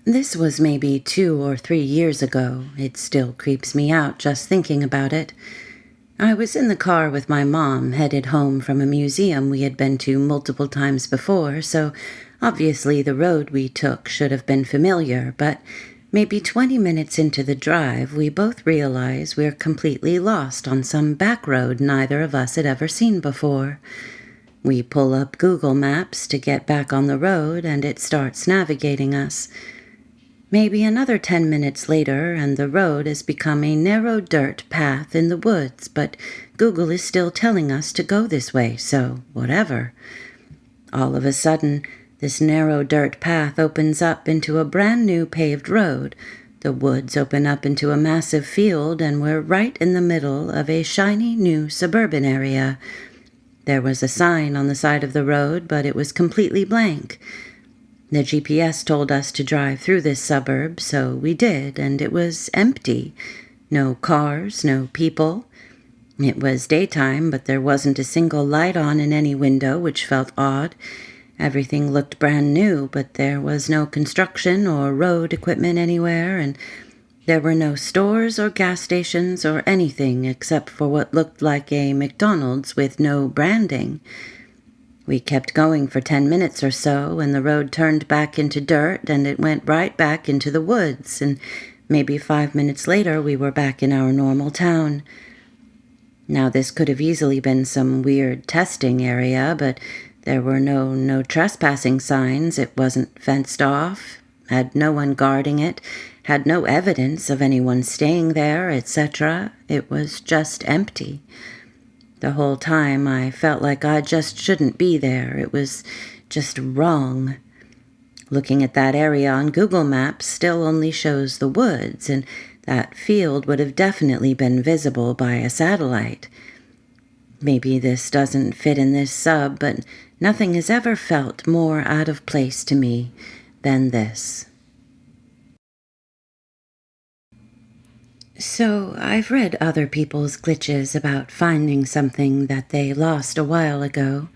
This was maybe 2 or 3 years ago. It still creeps me out just thinking about it. I was in the car with my mom, headed home from a museum we had been to multiple times before, so obviously the road we took should have been familiar, but maybe 20 minutes into the drive, we both realize we're completely lost on some back road neither of us had ever seen before. We pull up Google Maps to get back on the road, and it starts navigating us. Maybe another 10 minutes later, and the road has become a narrow dirt path in the woods, but Google is still telling us to go this way, so whatever. All of a sudden, this narrow dirt path opens up into a brand new paved road. The woods open up into a massive field, and we're right in the middle of a shiny new suburban area. There was a sign on the side of the road, but it was completely blank. The GPS told us to drive through this suburb, so we did, and it was empty. No cars, no people. It was daytime, but there wasn't a single light on in any window, which felt odd. Everything looked brand new, but there was no construction or road equipment anywhere, and there were no stores or gas stations or anything except for what looked like a McDonald's with no branding. We kept going for 10 minutes or so, and the road turned back into dirt, and it went right back into the woods, and maybe 5 minutes later we were back in our normal town. Now this could have easily been some weird testing area, but there were no trespassing signs. It wasn't fenced off, had no one guarding it, had no evidence of anyone staying there, etc. It was just empty. The whole time I felt like I just shouldn't be there. It was just wrong. Looking at that area on Google Maps still only shows the woods, and that field would have definitely been visible by a satellite. Maybe this doesn't fit in this sub, but nothing has ever felt more out of place to me than this. So, I've read other people's glitches about finding something that they lost a while ago,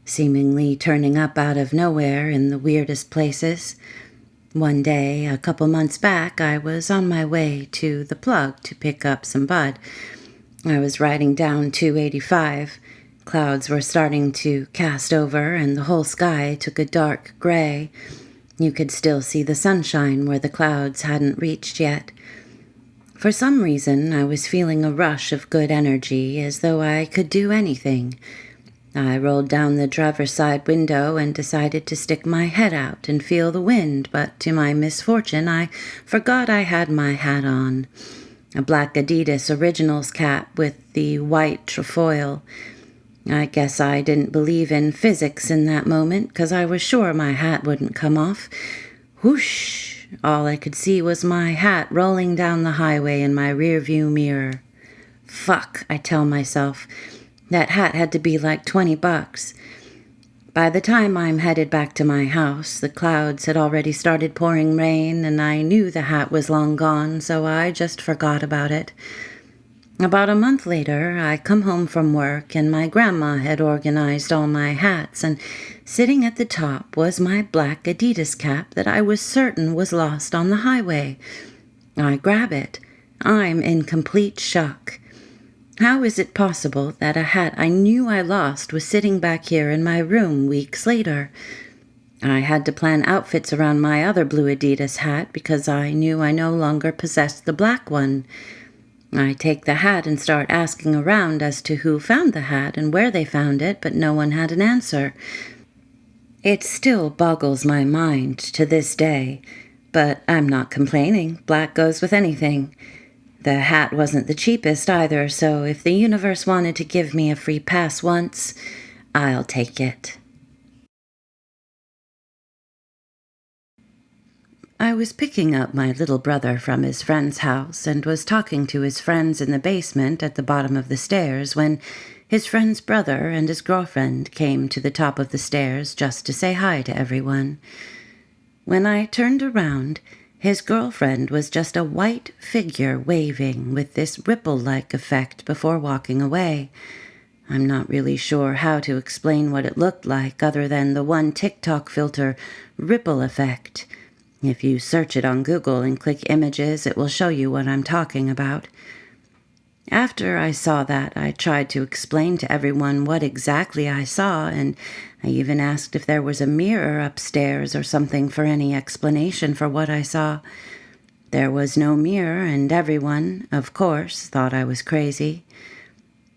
seemingly turning up out of nowhere in the weirdest places. One day, a couple months back, I was on my way to the plug to pick up some bud. I was riding down 285. Clouds were starting to cast over, and the whole sky took a dark gray. You could still see the sunshine where the clouds hadn't reached yet. For some reason, I was feeling a rush of good energy, as though I could do anything. I rolled down the driver's side window and decided to stick my head out and feel the wind, but to my misfortune, I forgot I had my hat on. A black Adidas Originals cap with the white trefoil. I guess I didn't believe in physics in that moment, because I was sure my hat wouldn't come off. Whoosh! All I could see was my hat rolling down the highway in my rearview mirror. Fuck, I tell myself. That hat had to be like $20. By the time I'm headed back to my house, the clouds had already started pouring rain, and I knew the hat was long gone, so I just forgot about it. About a month later, I come home from work, and my grandma had organized all my hats, and sitting at the top was my black Adidas cap that I was certain was lost on the highway. I grab it. I'm in complete shock. How is it possible that a hat I knew I lost was sitting back here in my room weeks later? I had to plan outfits around my other blue Adidas hat because I knew I no longer possessed the black one. I take the hat and start asking around as to who found the hat and where they found it, but no one had an answer. It still boggles my mind to this day, but I'm not complaining. Black goes with anything. The hat wasn't the cheapest either, so if the universe wanted to give me a free pass once, I'll take it. I was picking up my little brother from his friend's house and was talking to his friends in the basement at the bottom of the stairs when his friend's brother and his girlfriend came to the top of the stairs just to say hi to everyone. When I turned around, his girlfriend was just a white figure waving with this ripple-like effect before walking away. I'm not really sure how to explain what it looked like other than the one TikTok filter ripple effect. If you search it on Google and click images, it will show you what I'm talking about. After I saw that, I tried to explain to everyone what exactly I saw, and I even asked if there was a mirror upstairs or something for any explanation for what I saw. There was no mirror, and everyone, of course, thought I was crazy.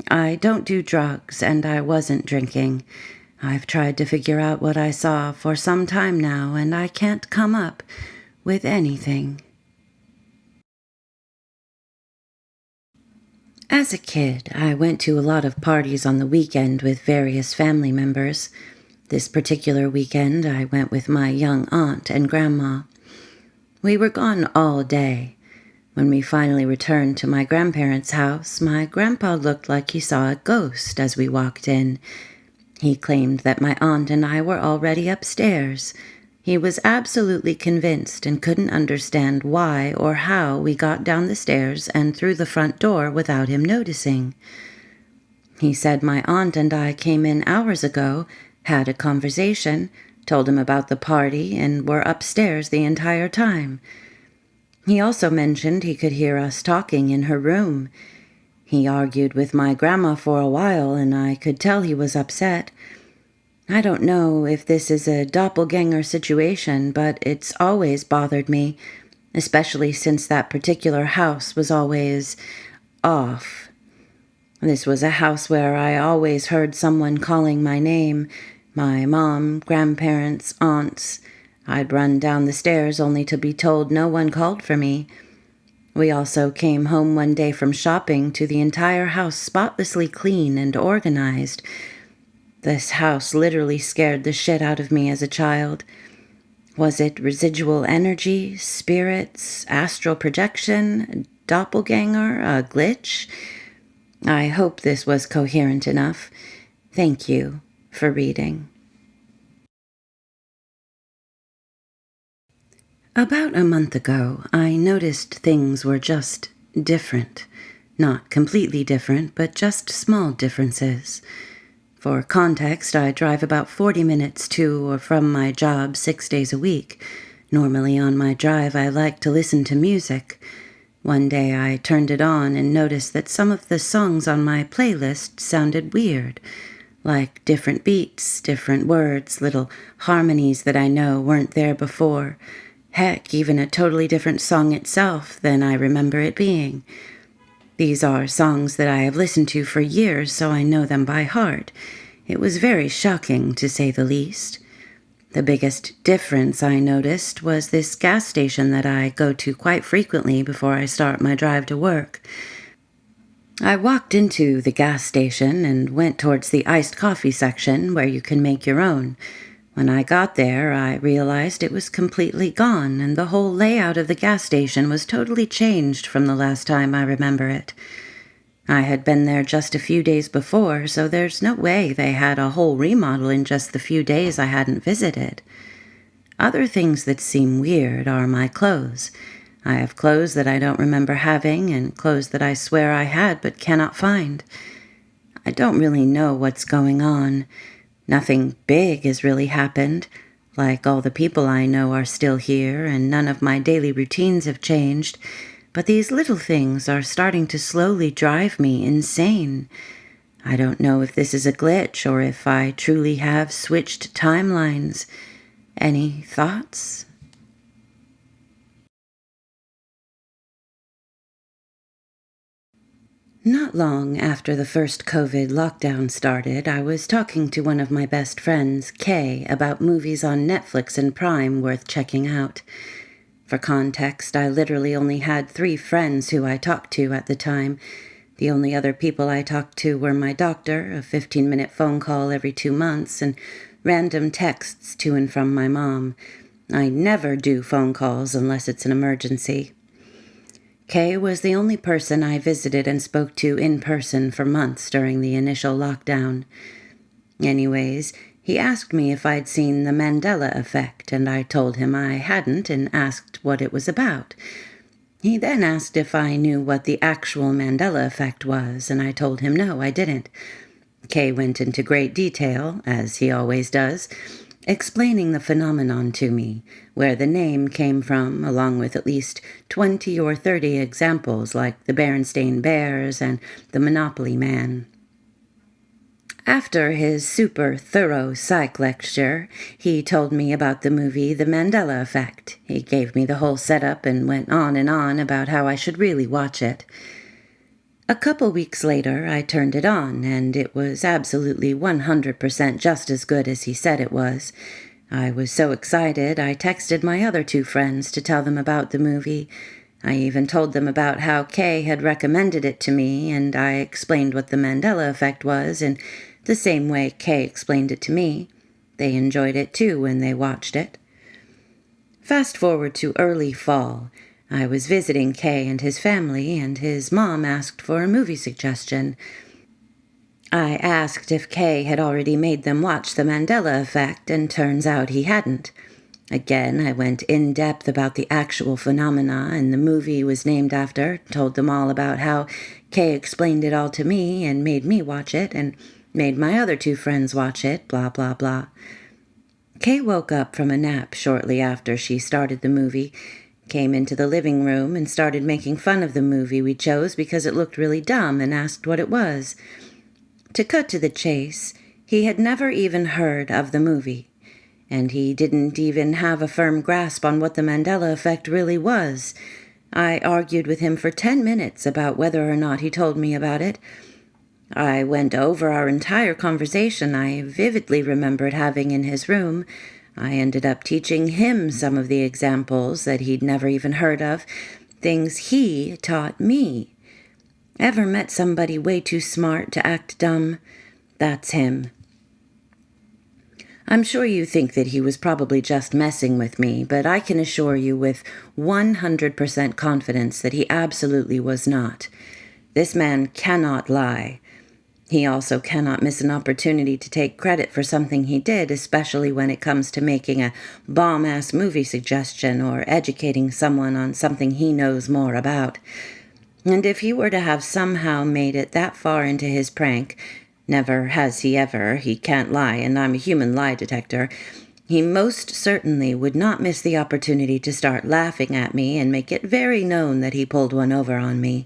I don't do drugs, and I wasn't drinking. I've tried to figure out what I saw for some time now, and I can't come up with anything. As a kid, I went to a lot of parties on the weekend with various family members. This particular weekend, I went with my young aunt and grandma. We were gone all day. When we finally returned to my grandparents' house, my grandpa looked like he saw a ghost as we walked in. He claimed that my aunt and I were already upstairs. He was absolutely convinced and couldn't understand why or how we got down the stairs and through the front door without him noticing. He said my aunt and I came in hours ago, had a conversation, told him about the party, and were upstairs the entire time. He also mentioned he could hear us talking in her room. He argued with my grandma for a while, and I could tell he was upset. I don't know if this is a doppelganger situation, but it's always bothered me, especially since that particular house was always off. This was a house where I always heard someone calling my name, my mom, grandparents, aunts. I'd run down the stairs only to be told no one called for me. We also came home one day from shopping to the entire house spotlessly clean and organized. This house literally scared the shit out of me as a child. Was it residual energy, spirits, astral projection, doppelganger, a glitch? I hope this was coherent enough. Thank you for reading. About a month ago, I noticed things were just different. Not completely different, but just small differences. For context, I drive about 40 minutes to or from my job 6 days a week. Normally on my drive, I like to listen to music. One day I turned it on and noticed that some of the songs on my playlist sounded weird. Like different beats, different words, little harmonies that I know weren't there before. Heck, even a totally different song itself than I remember it being. These are songs that I have listened to for years, so I know them by heart. It was very shocking, to say the least. The biggest difference I noticed was this gas station that I go to quite frequently before I start my drive to work. I walked into the gas station and went towards the iced coffee section where you can make your own. When I got there, I realized it was completely gone, and the whole layout of the gas station was totally changed from the last time I remember it. I had been there just a few days before, so there's no way they had a whole remodel in just the few days I hadn't visited. Other things that seem weird are my clothes. I have clothes that I don't remember having, and clothes that I swear I had but cannot find. I don't really know what's going on. Nothing big has really happened. Like all the people I know are still here, and none of my daily routines have changed. But these little things are starting to slowly drive me insane. I don't know if this is a glitch or if I truly have switched timelines. Any thoughts? Not long after the first COVID lockdown started, I was talking to one of my best friends, Kay, about movies on Netflix and Prime worth checking out. For context, I literally only had 3 friends who I talked to at the time. The only other people I talked to were my doctor, a 15-minute phone call every 2 months, and random texts to and from my mom. I never do phone calls unless it's an emergency. Kay was the only person I visited and spoke to in person for months during the initial lockdown. Anyways, he asked me if I'd seen the Mandela Effect, and I told him I hadn't and asked what it was about. He then asked if I knew what the actual Mandela Effect was, and I told him no, I didn't. Kay went into great detail, as he always does, explaining the phenomenon to me, where the name came from, along with at least 20 or 30 examples like the Berenstain Bears and the Monopoly Man. After his super thorough psych lecture, he told me about the movie The Mandela Effect. He gave me the whole setup and went on and on about how I should really watch it. A couple weeks later, I turned it on, and it was absolutely 100% just as good as he said it was. I was so excited, I texted my other two friends to tell them about the movie. I even told them about how Kay had recommended it to me, and I explained what the Mandela Effect was in the same way Kay explained it to me. They enjoyed it too when they watched it. Fast forward to early fall. I was visiting Kay and his family, and his mom asked for a movie suggestion. I asked if Kay had already made them watch The Mandela Effect, and turns out he hadn't. Again, I went in depth about the actual phenomena and the movie was named after, told them all about how Kay explained it all to me and made me watch it, and made my other two friends watch it, blah, blah, blah. Kay woke up from a nap shortly after she started the movie, came into the living room and started making fun of the movie we chose because it looked really dumb and asked what it was. To cut to the chase, he had never even heard of the movie, and he didn't even have a firm grasp on what the Mandela Effect really was. I argued with him for 10 minutes about whether or not he told me about it. I went over our entire conversation I vividly remembered having in his room. I ended up teaching him some of the examples that he'd never even heard of, things he taught me. Ever met somebody way too smart to act dumb? That's him. I'm sure you think that he was probably just messing with me, but I can assure you with 100% confidence that he absolutely was not. This man cannot lie. He also cannot miss an opportunity to take credit for something he did, especially when it comes to making a bomb-ass movie suggestion or educating someone on something he knows more about. And if he were to have somehow made it that far into his prank, never has he ever, he can't lie, and I'm a human lie detector, he most certainly would not miss the opportunity to start laughing at me and make it very known that he pulled one over on me.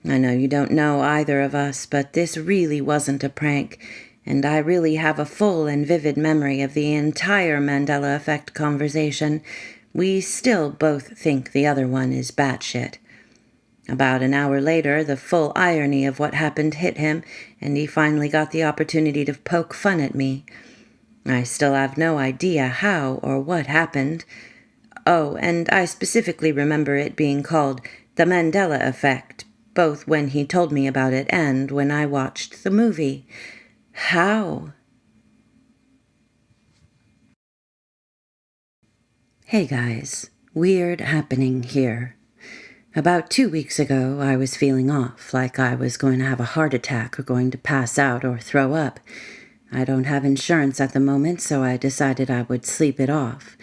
I know you don't know either of us, but this really wasn't a prank, and I really have a full and vivid memory of the entire Mandela Effect conversation. We still both think the other one is batshit. About an hour later, the full irony of what happened hit him, and he finally got the opportunity to poke fun at me. I still have no idea how or what happened. Oh, and I specifically remember it being called the Mandela Effect, both when he told me about it and when I watched the movie. How? Hey guys, weird happening here. About 2 weeks ago, I was feeling off, like I was going to have a heart attack or going to pass out or throw up. I don't have insurance at the moment, so I decided I would sleep it off.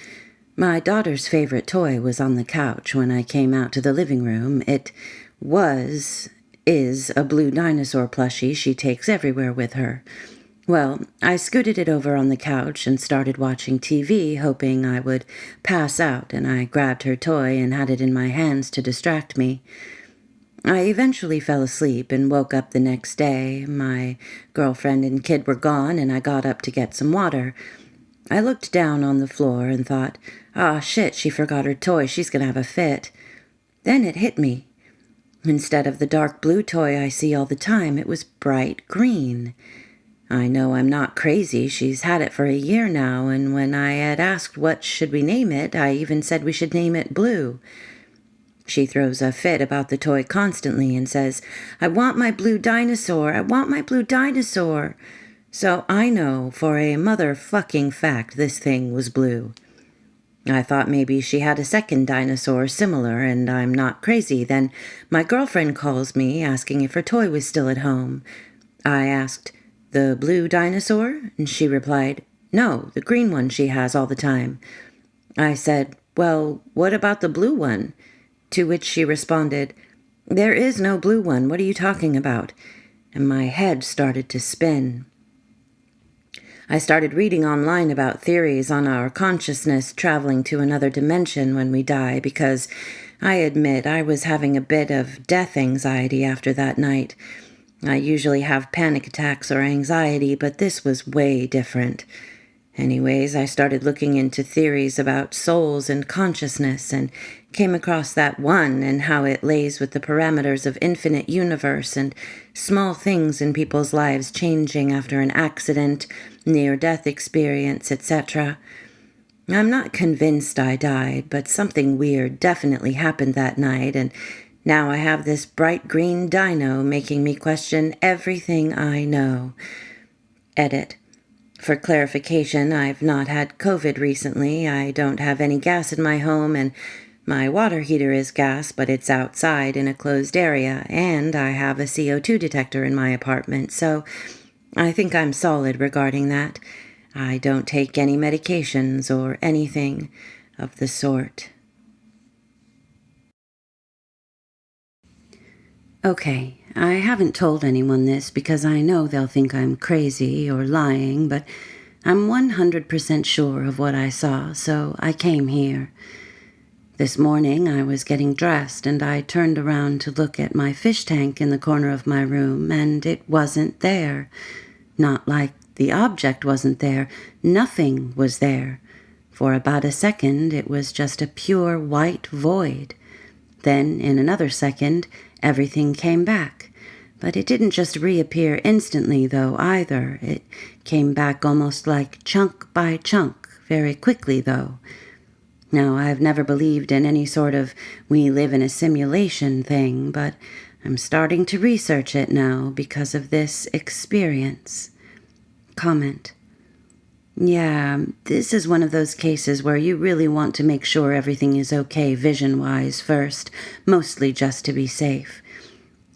My daughter's favorite toy was on the couch when I came out to the living room. It is a blue dinosaur plushie she takes everywhere with her. Well, I scooted it over on the couch and started watching TV, hoping I would pass out, and I grabbed her toy and had it in my hands to distract me. I eventually fell asleep and woke up the next day. My girlfriend and kid were gone, and I got up to get some water. I looked down on the floor and thought, "Ah, shit, she forgot her toy. She's gonna have a fit." Then it hit me. Instead of the dark blue toy I see all the time, it was bright green. I know I'm not crazy. She's had it for a year now, and when I had asked what should we name it, I even said we should name it Blue. She throws a fit about the toy constantly and says, "I want my blue dinosaur. I want my blue dinosaur." So I know for a motherfucking fact this thing was blue. I thought maybe she had a second dinosaur similar, and I'm not crazy. Then my girlfriend calls me asking if her toy was still at home. I asked, "The blue dinosaur?" And she replied, "No, the green one she has all the time." I said, "Well, what about the blue one?" To which she responded, "There is no blue one. What are you talking about?" And my head started to spin. I started reading online about theories on our consciousness traveling to another dimension when we die because I admit I was having a bit of death anxiety after that night. I usually have panic attacks or anxiety, but this was way different. Anyways, I started looking into theories about souls and consciousness and came across that one and how it lays with the parameters of infinite universe and small things in people's lives changing after an accident, near-death experience, etc. I'm not convinced I died, but something weird definitely happened that night, and now I have this bright green dino making me question everything I know. Edit. For clarification, I've not had COVID recently. I don't have any gas in my home, and my water heater is gas, but it's outside in a closed area, and I have a CO2 detector in my apartment, so I think I'm solid regarding that. I don't take any medications or anything of the sort. Okay, I haven't told anyone this because I know they'll think I'm crazy or lying, but I'm 100% sure of what I saw, so I came here. This morning I was getting dressed and I turned around to look at my fish tank in the corner of my room, and it wasn't there. Not like the object wasn't there, nothing was there. For about a second it was just a pure white void. Then, in another second, everything came back. But it didn't just reappear instantly, though, either. It came back almost like chunk by chunk, very quickly, though. Now, I've never believed in any sort of we live in a simulation thing, but I'm starting to research it now because of this experience. Comment. Yeah, this is one of those cases where you really want to make sure everything is okay vision-wise first, mostly just to be safe.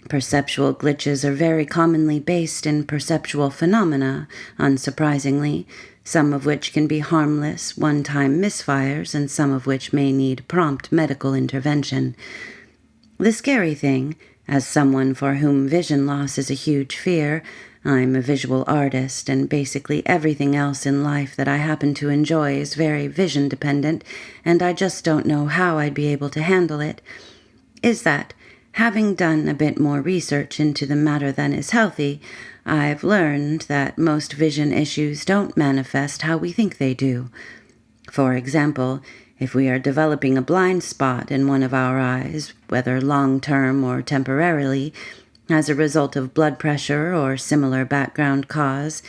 Perceptual glitches are very commonly based in perceptual phenomena, unsurprisingly, some of which can be harmless, one-time misfires, and some of which may need prompt medical intervention. The scary thing, as someone for whom vision loss is a huge fear, I'm a visual artist, and basically everything else in life that I happen to enjoy is very vision-dependent, and I just don't know how I'd be able to handle it, is that, having done a bit more research into the matter than is healthy, I've learned that most vision issues don't manifest how we think they do. For example, if we are developing a blind spot in one of our eyes, whether long-term or temporarily, as a result of blood pressure or similar background cause,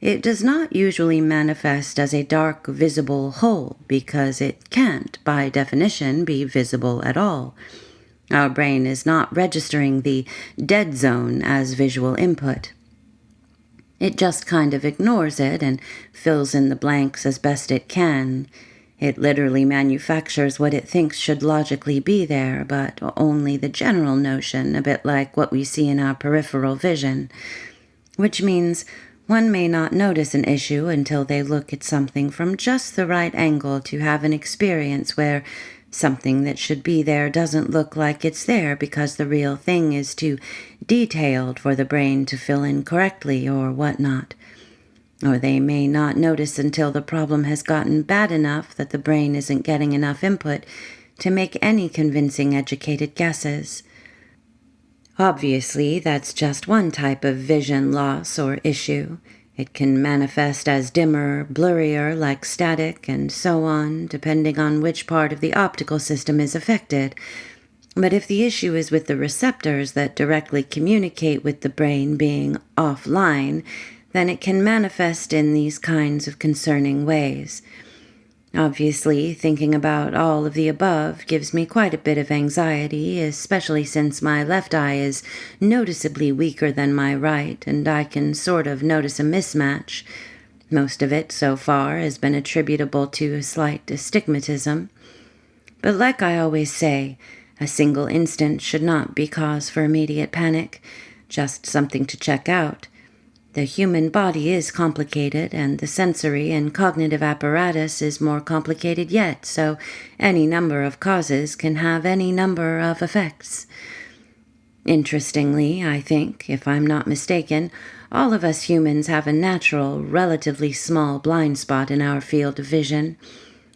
it does not usually manifest as a dark, visible hole because it can't, by definition, be visible at all. Our brain is not registering the dead zone as visual input. It just kind of ignores it and fills in the blanks as best it can. It literally manufactures what it thinks should logically be there, but only the general notion, a bit like what we see in our peripheral vision. Which means one may not notice an issue until they look at something from just the right angle to have an experience where something that should be there doesn't look like it's there because the real thing is too detailed for the brain to fill in correctly or whatnot. Or they may not notice until the problem has gotten bad enough that the brain isn't getting enough input to make any convincing educated guesses. Obviously, that's just one type of vision loss or issue. It can manifest as dimmer, blurrier, like static, and so on, depending on which part of the optical system is affected. But if the issue is with the receptors that directly communicate with the brain being offline, then it can manifest in these kinds of concerning ways. Obviously, thinking about all of the above gives me quite a bit of anxiety, especially since my left eye is noticeably weaker than my right, and I can sort of notice a mismatch. Most of it, so far, has been attributable to a slight astigmatism. But like I always say, a single instance should not be cause for immediate panic, just something to check out. The human body is complicated, and the sensory and cognitive apparatus is more complicated yet, so any number of causes can have any number of effects. Interestingly, I think, if I'm not mistaken, all of us humans have a natural, relatively small blind spot in our field of vision,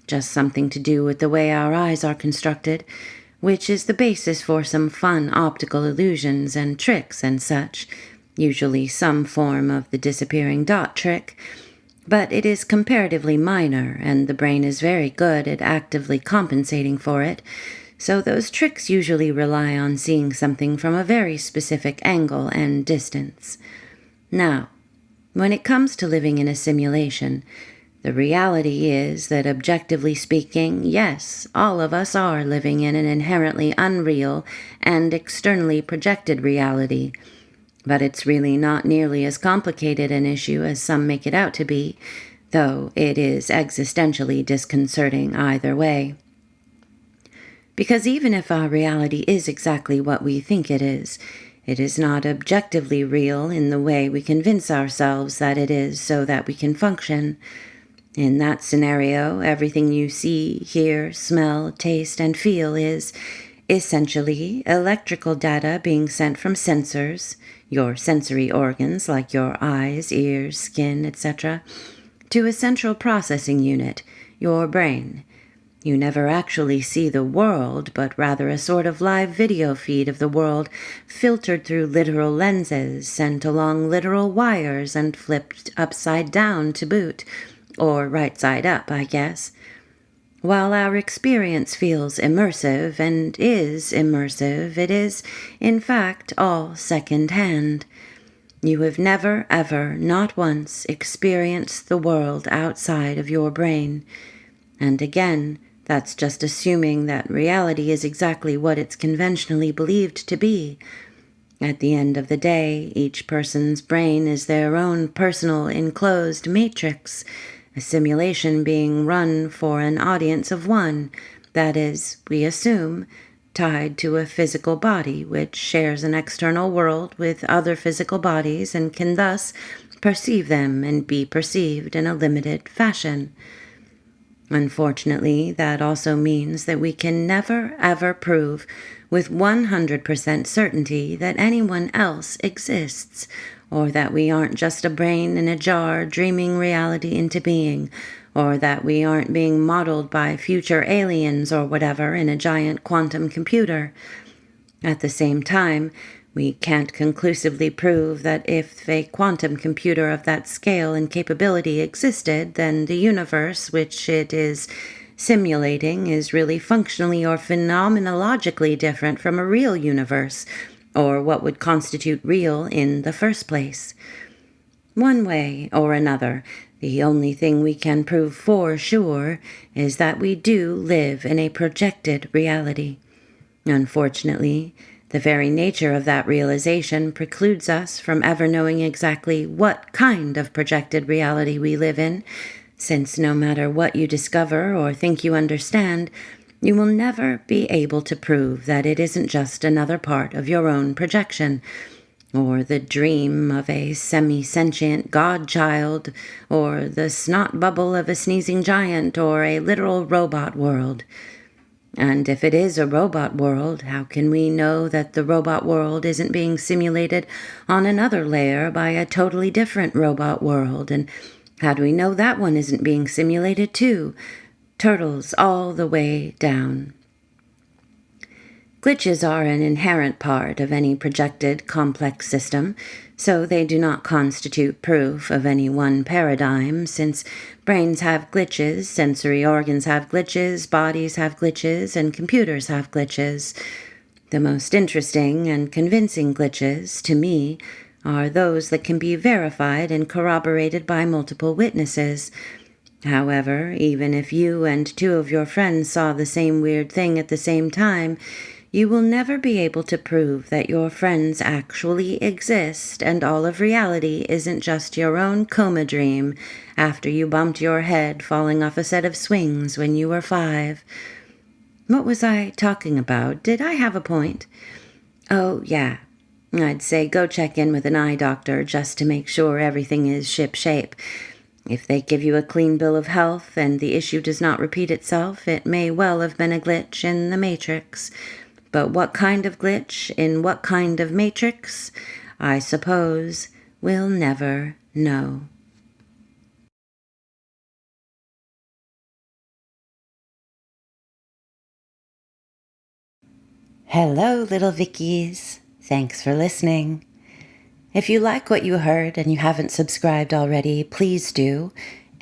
just something to do with the way our eyes are constructed, which is the basis for some fun optical illusions and tricks and such, usually some form of the disappearing dot trick. But it is comparatively minor, and the brain is very good at actively compensating for it, so those tricks usually rely on seeing something from a very specific angle and distance. Now, when it comes to living in a simulation, the reality is that, objectively speaking, yes, all of us are living in an inherently unreal and externally projected reality. But it's really not nearly as complicated an issue as some make it out to be, though it is existentially disconcerting either way. Because even if our reality is exactly what we think it is not objectively real in the way we convince ourselves that it is so that we can function. In that scenario, everything you see, hear, smell, taste, and feel is essentially electrical data being sent from sensors, your sensory organs like your eyes, ears, skin, etc., to a central processing unit, your brain. You never actually see the world, but rather a sort of live video feed of the world filtered through literal lenses, sent along literal wires, and flipped upside down to boot, or right side up, I guess. While our experience feels immersive and is immersive, it is, in fact, all second-hand. You have never, ever, not once, experienced the world outside of your brain. And again, that's just assuming that reality is exactly what it's conventionally believed to be. At the end of the day, each person's brain is their own personal enclosed matrix, a simulation being run for an audience of one, that is, we assume, tied to a physical body which shares an external world with other physical bodies and can thus perceive them and be perceived in a limited fashion. Unfortunately, that also means that we can never, ever prove with 100% certainty that anyone else exists, or that we aren't just a brain in a jar dreaming reality into being, or that we aren't being modeled by future aliens or whatever in a giant quantum computer. At the same time, we can't conclusively prove that if a quantum computer of that scale and capability existed, then the universe, which it is simulating, is really functionally or phenomenologically different from a real universe, or what would constitute real in the first place. One way or another, the only thing we can prove for sure is that we do live in a projected reality. Unfortunately, the very nature of that realization precludes us from ever knowing exactly what kind of projected reality we live in, since no matter what you discover or think you understand, you will never be able to prove that it isn't just another part of your own projection, or the dream of a semi-sentient godchild, or the snot bubble of a sneezing giant, or a literal robot world. And if it is a robot world, how can we know that the robot world isn't being simulated on another layer by a totally different robot world? And how do we know that one isn't being simulated too? Turtles all the way down. Glitches are an inherent part of any projected complex system, so they do not constitute proof of any one paradigm, since brains have glitches, sensory organs have glitches, bodies have glitches, and computers have glitches. The most interesting and convincing glitches, to me, are those that can be verified and corroborated by multiple witnesses. However, even if you and two of your friends saw the same weird thing at the same time, you will never be able to prove that your friends actually exist and all of reality isn't just your own coma dream after you bumped your head falling off a set of swings when you were 5. What was I talking about? Did I have a point? Oh, yeah. I'd say go check in with an eye doctor just to make sure everything is ship-shape. If they give you a clean bill of health and the issue does not repeat itself, it may well have been a glitch in the matrix. But what kind of glitch in what kind of matrix, I suppose we'll never know. Hello, little Vickies. Thanks for listening. If you like what you heard and you haven't subscribed already, please do.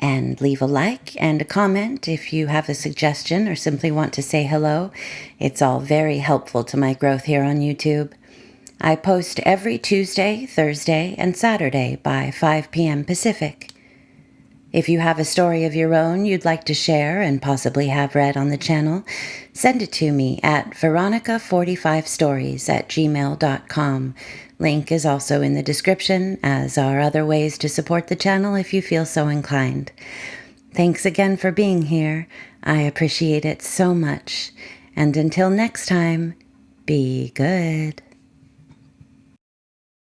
And leave a like and a comment if you have a suggestion or simply want to say hello. It's all very helpful to my growth here on YouTube. I post every Tuesday, Thursday, and Saturday by 5 p.m. Pacific. If you have a story of your own you'd like to share and possibly have read on the channel, send it to me at veronica45stories@gmail.com. Link is also in the description, as are other ways to support the channel if you feel so inclined. Thanks again for being here. I appreciate it so much. And until next time, be good.